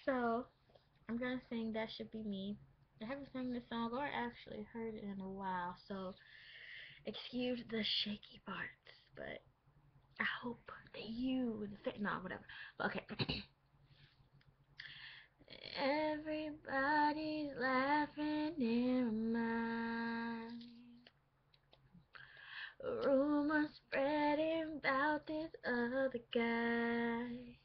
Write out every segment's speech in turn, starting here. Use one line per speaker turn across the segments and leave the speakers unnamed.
So I'm gonna sing That Should Be Me. I haven't sang this song or actually heard it in a while, so excuse the shaky parts, but I hope that you, no, whatever. Okay. Everybody's laughing in my mind. Rumors spreading about this other guy.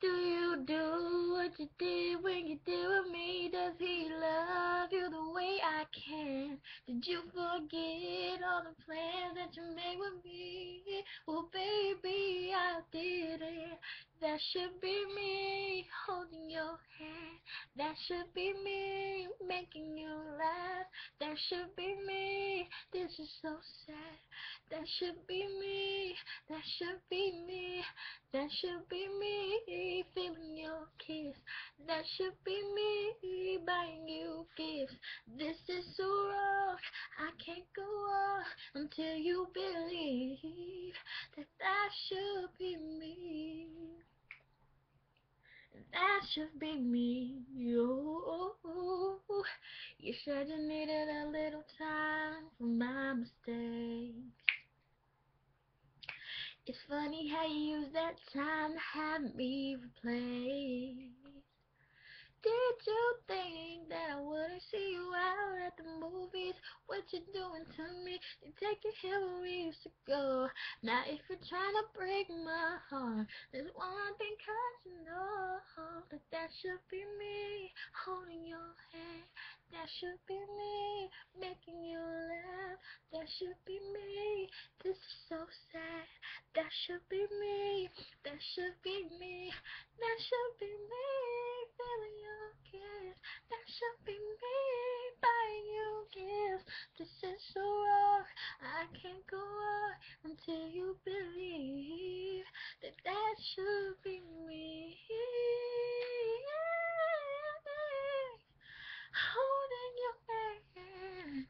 Do you do what you did when you did with me? Does he love you the way I can? Did you forget all the plans that you made with me? Well, baby, I didn't. That should be me holding your hand. That should be me making you laugh. That should be me. This is so sad. That should be me. That should be me. That should be me feeling your kiss. That should be me buying you gifts. This is so wrong. I can't go on until you believe that that should be me. That should be me. You said you needed a little time for my mistakes. It's funny how you use that time to have me replaced. Did you think that I wouldn't see you out at the movies? What you doing to me? You take it here where we used to go. Now if you're trying to break my heart, there's one thing, 'cause you know that should be me holding your hand. That should be me making you laugh. That should be me. This is so sad. That should be me. That should be me. That should be me feeling your kiss. That should be me buying you gifts. This is so wrong. I can't go on until you believe that that should be me. Holding your hand,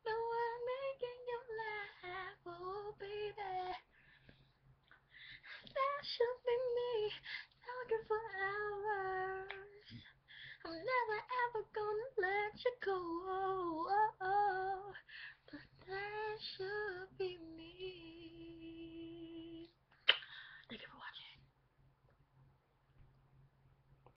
the one making you laugh, oh baby. That should be me, talking for hours. I'm never ever gonna let you go.